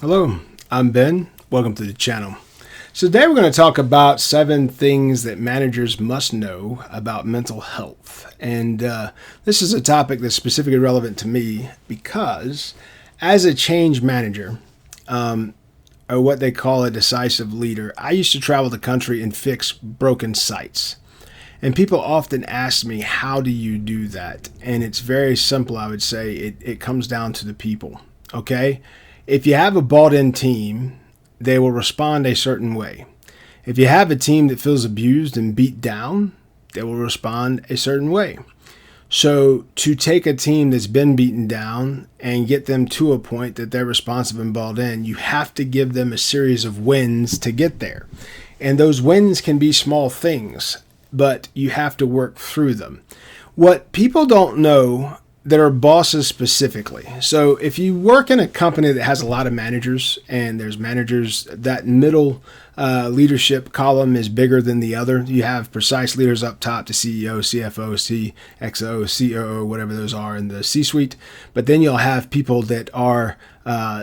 Hello, I'm Ben. Welcome to the channel. So today we're going to talk about 7 things that managers must know about mental health. And this is a topic that's specifically relevant to me because as a change manager, or what they call a decisive leader, I used to travel the country and fix broken sites. And people often ask me, how do you do that? And it's very simple, I would say. It comes down to the people, okay? If you have a bought-in team, they will respond a certain way. If you have a team that feels abused and beat down, they will respond a certain way. So to take a team that's been beaten down and get them to a point that they're responsive and bought in, you have to give them a series of wins to get there. And those wins can be small things, but you have to work through them. What people don't know that are bosses specifically. So if you work in a company that has a lot of managers and there's managers, that middle leadership column is bigger than the other. You have precise leaders up top, the CEO, CFO, CXO, COO, whatever those are in the C-suite. But then you'll have people that are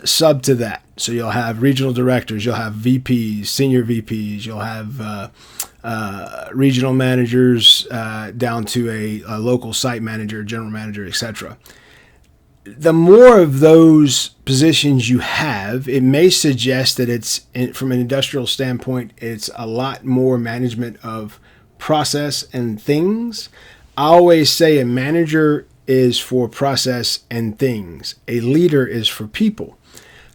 sub to that. So you'll have regional directors, you'll have VPs, senior VPs, you'll have regional managers down to a local site manager, general manager, etc. The more of those positions you have, it may suggest that it's, from an industrial standpoint, it's a lot more management of process and things. I always say a manager is for process and things. A leader is for people.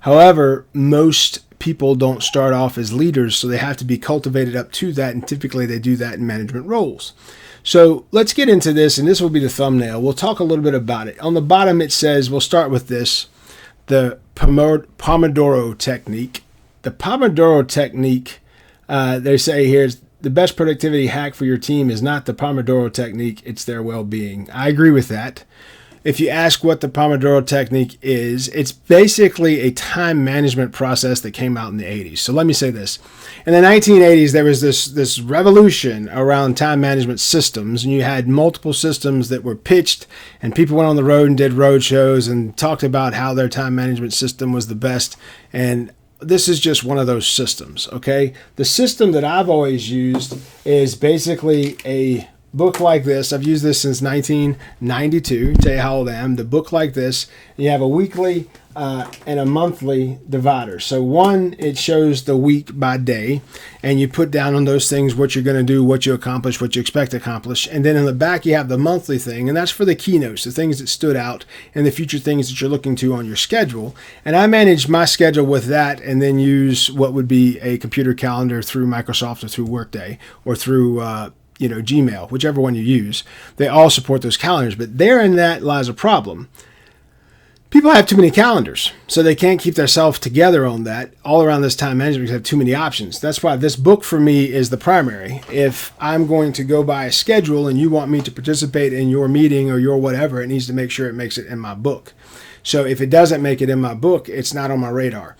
However, most people don't start off as leaders, so they have to be cultivated up to that, and typically they do that in management roles. So let's get into this, and this will be the thumbnail. We'll talk a little bit about it. On the bottom it says, we'll start with this, the Pomodoro technique. The Pomodoro technique, they say here, is the best productivity hack for your team is not the Pomodoro technique, it's their well-being. I agree with that. If you ask what the Pomodoro technique is, it's basically a time management process that came out in the 80s. So let me say this. In the 1980s, there was this revolution around time management systems, and you had multiple systems that were pitched, and people went on the road and did road shows and talked about how their time management system was the best. And this is just one of those systems, okay? The system that I've always used is basically a book like this. I've used this since 1992. Tell you how old I am. The book like this. You have a weekly and a monthly divider. So one, it shows the week by day, and you put down on those things what you're going to do, what you accomplish, what you expect to accomplish. And then in the back, you have the monthly thing, and that's for the keynotes, the things that stood out, and the future things that you're looking to on your schedule. And I manage my schedule with that, and then use what would be a computer calendar through Microsoft or through Workday or through Gmail, whichever one you use. They all support those calendars, but therein that lies a problem. People have too many calendars, so they can't keep themselves together on that all around this time management because they have too many options. That's why this book for me is the primary. If I'm going to go by a schedule and you want me to participate in your meeting or your whatever, it needs to make sure it makes it in my book. So if it doesn't make it in my book, it's not on my radar.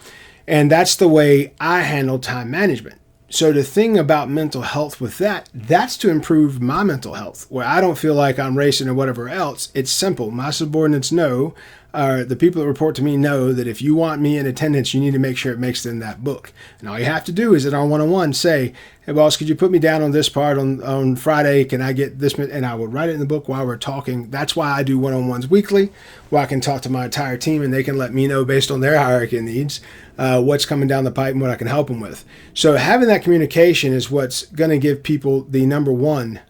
And that's the way I handle time management. So the thing about mental health with that's to improve my mental health, where I don't feel like I'm racing or whatever else. It's simple. My subordinates know, the people that report to me know that if you want me in attendance, you need to make sure it makes it in that book. And all you have to do is at our one-on-one say, hey boss, could you put me down on this part on Friday? Can I get this? And I will write it in the book while we're talking. That's why I do one-on-ones weekly, where I can talk to my entire team and they can let me know based on their hierarchy needs, what's coming down the pipe and what I can help them with. So having that communication is what's going to give people the number one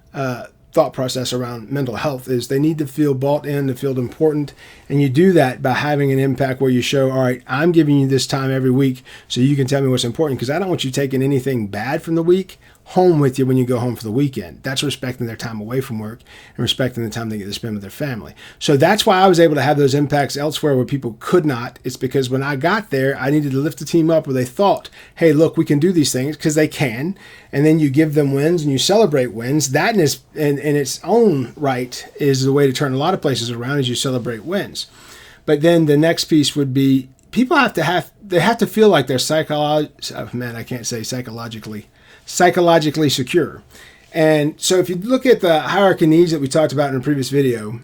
thought process around mental health. Is they need to feel bought in, to feel important, and you do that by having an impact where you show, all right, I'm giving you this time every week so you can tell me what's important, because I don't want you taking anything bad from the week home with you when you go home for the weekend. That's respecting their time away from work and respecting the time they get to spend with their family. So that's why I was able to have those impacts elsewhere where people could not. It's because when I got there, I needed to lift the team up where they thought, hey, look, we can do these things, because they can. And then you give them wins and you celebrate wins. That in its own right is the way to turn a lot of places around, is you celebrate wins. But then the next piece would be, people have to feel like they're psychologically secure. And so if you look at the hierarchy needs that we talked about in a previous video,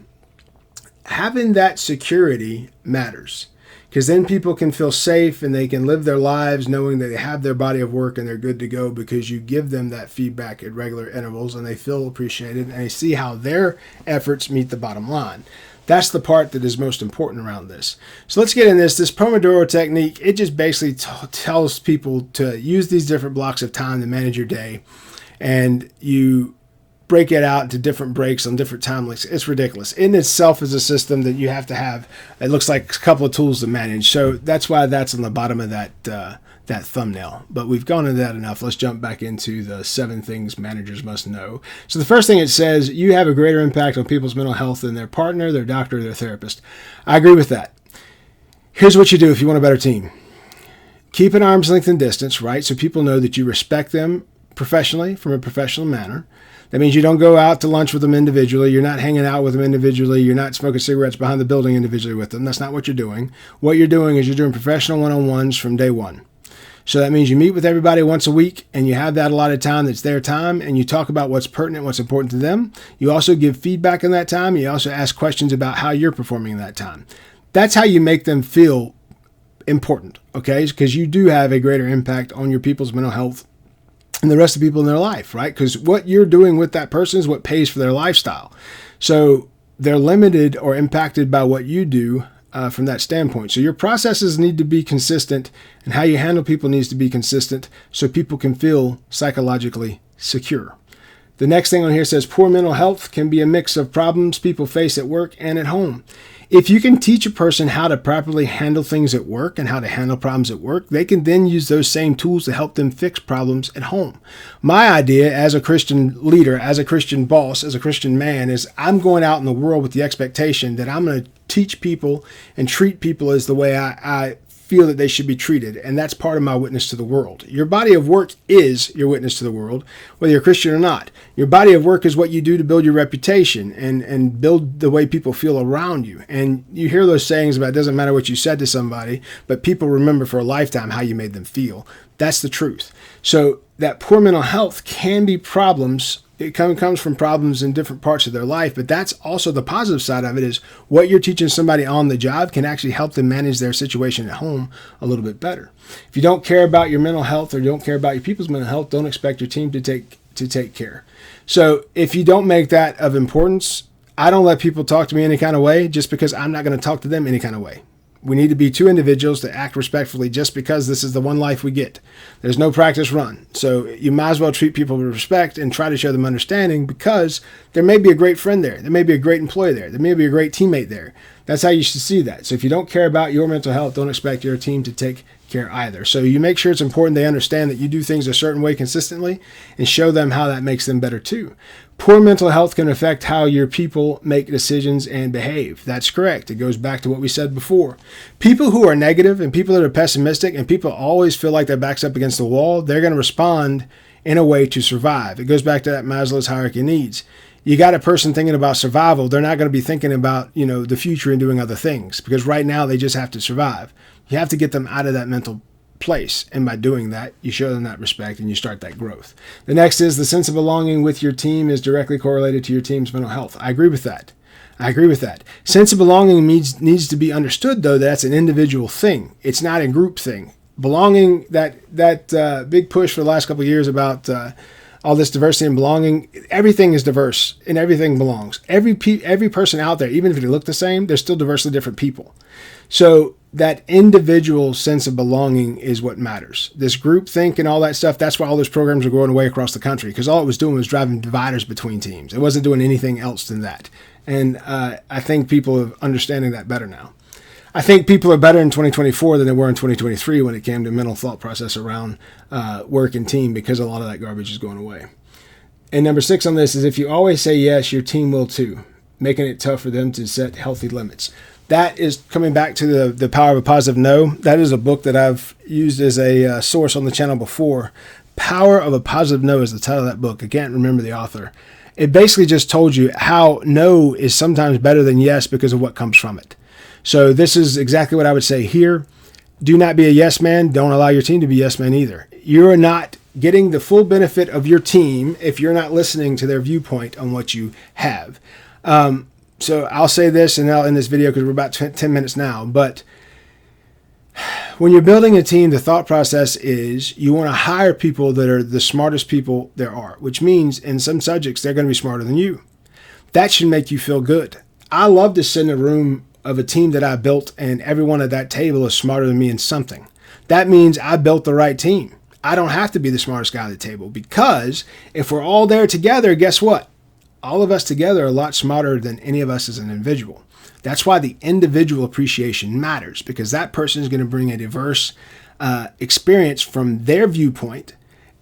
having that security matters. because then people can feel safe and they can live their lives knowing that they have their body of work and they're good to go, because you give them that feedback at regular intervals and they feel appreciated and they see how their efforts meet the bottom line. That's the part that is most important around this. So let's get in this. This Pomodoro technique, it just basically tells people to use these different blocks of time to manage your day, and you break it out into different breaks on different time lengths. It's ridiculous. In itself is a system that you have to have. It looks like a couple of tools to manage. So that's why that's on the bottom of that thumbnail. But we've gone into that enough. Let's jump back into the 7 things managers must know. So the first thing it says, you have a greater impact on people's mental health than their partner, their doctor, or their therapist. I agree with that. Here's what you do if you want a better team. Keep an arm's length and distance, right? So people know that you respect them professionally, from a professional manner. That means you don't go out to lunch with them individually. You're not hanging out with them individually. You're not smoking cigarettes behind the building individually with them. That's not what you're doing. What you're doing is you're doing professional one-on-ones from day one. So that means you meet with everybody once a week and you have that allotted time that's their time, and you talk about what's pertinent, what's important to them. You also give feedback in that time. You also ask questions about how you're performing in that time. That's how you make them feel important, okay? Because you do have a greater impact on your people's mental health and the rest of the people in their life, right? Because what you're doing with that person is what pays for their lifestyle. So they're limited or impacted by what you do from that standpoint. So your processes need to be consistent, and how you handle people needs to be consistent so people can feel psychologically secure. The next thing on here says poor mental health can be a mix of problems people face at work and at home. If you can teach a person how to properly handle things at work and how to handle problems at work, they can then use those same tools to help them fix problems at home. My idea as a Christian leader, as a Christian boss, as a Christian man, is I'm going out in the world with the expectation that I'm going to teach people and treat people as the way I feel that they should be treated. And that's part of my witness to the world. Your body of work is your witness to the world, whether you're Christian or not. Your body of work is what you do to build your reputation and build the way people feel around you. And you hear those sayings about it doesn't matter what you said to somebody, but people remember for a lifetime how you made them feel. That's the truth. So that poor mental health can be problems. It comes from problems in different parts of their life, but that's also the positive side of it, is what you're teaching somebody on the job can actually help them manage their situation at home a little bit better. If you don't care about your mental health or you don't care about your people's mental health, don't expect your team to take care. So if you don't make that of importance, I don't let people talk to me any kind of way just because I'm not going to talk to them any kind of way. We need to be 2 individuals that act respectfully just because this is the one life we get. There's no practice run. So you might as well treat people with respect and try to show them understanding, because there may be a great friend there. There may be a great employee there. There may be a great teammate there. That's how you should see that. So if you don't care about your mental health, don't expect your team to take care either. So you make sure it's important they understand that you do things a certain way consistently and show them how that makes them better too. Poor mental health can affect how your people make decisions and behave. That's correct. It goes back to what we said before. People who are negative and people that are pessimistic and people always feel like their back's up against the wall, they're going to respond in a way to survive. It goes back to that Maslow's hierarchy of needs. You got a person thinking about survival, they're not going to be thinking about, the future and doing other things, because right now they just have to survive. You have to get them out of that mental place. And by doing that, you show them that respect and you start that growth. The next is the sense of belonging with your team is directly correlated to your team's mental health. I agree with that. Sense of belonging needs to be understood, though, that's an individual thing. It's not a group thing. Belonging, that big push for the last couple of years about all this diversity and belonging, everything is diverse and everything belongs. Every person out there, even if they look the same, they're still diversely different people. So that individual sense of belonging is what matters. This group think and all that stuff, that's why all those programs are going away across the country, because all it was doing was driving dividers between teams. It wasn't doing anything else than that. And I think people are understanding that better now. I think people are better in 2024 than they were in 2023 when it came to mental thought process around work and team, because a lot of that garbage is going away. And number 6 on this is if you always say yes, your team will too, making it tough for them to set healthy limits. That is coming back to the power of a positive no. That is a book that I've used as a source on the channel before. Power of a Positive No is the title of that book. I can't remember the author. It basically just told you how no is sometimes better than yes because of what comes from it. So this is exactly what I would say here. Do not be a yes man. Don't allow your team to be yes man either. You're not getting the full benefit of your team if you're not listening to their viewpoint on what you have. So I'll say this and I'll end this video because we're about 10 minutes now. But when you're building a team, the thought process is you want to hire people that are the smartest people there are, which means in some subjects, they're going to be smarter than you. That should make you feel good. I love to sit in a room of a team that I built and everyone at that table is smarter than me in something. That means I built the right team. I don't have to be the smartest guy at the table, because if we're all there together, guess what? All of us together are a lot smarter than any of us as an individual. That's why the individual appreciation matters, because that person is going to bring a diverse experience from their viewpoint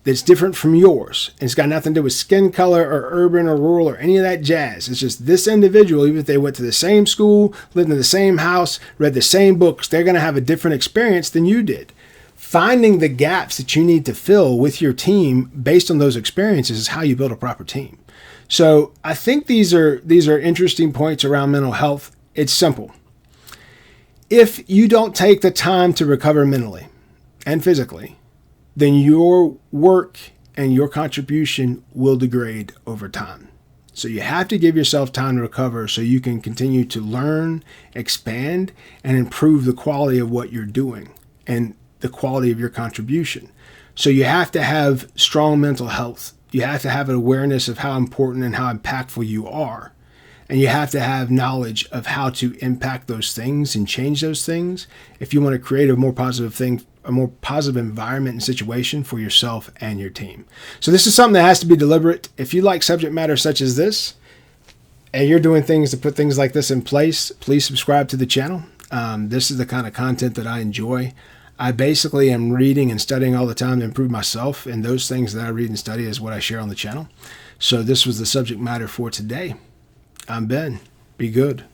that's different from yours. And it's got nothing to do with skin color or urban or rural or any of that jazz. It's just this individual, even if they went to the same school, lived in the same house, read the same books, they're going to have a different experience than you did. Finding the gaps that you need to fill with your team based on those experiences is how you build a proper team. So I think these are interesting points around mental health. It's simple. If you don't take the time to recover mentally and physically, then your work and your contribution will degrade over time. So you have to give yourself time to recover so you can continue to learn, expand, and improve the quality of what you're doing and the quality of your contribution. So you have to have strong mental health. You have to have an awareness of how important and how impactful you are. And you have to have knowledge of how to impact those things and change those things if you want to create a more positive thing, a more positive environment and situation for yourself and your team. So this is something that has to be deliberate. If you like subject matter such as this, and you're doing things to put things like this in place, please subscribe to the channel. This is the kind of content that I enjoy. I basically am reading and studying all the time to improve myself, and those things that I read and study is what I share on the channel. So this was the subject matter for today. I'm Ben. Be good.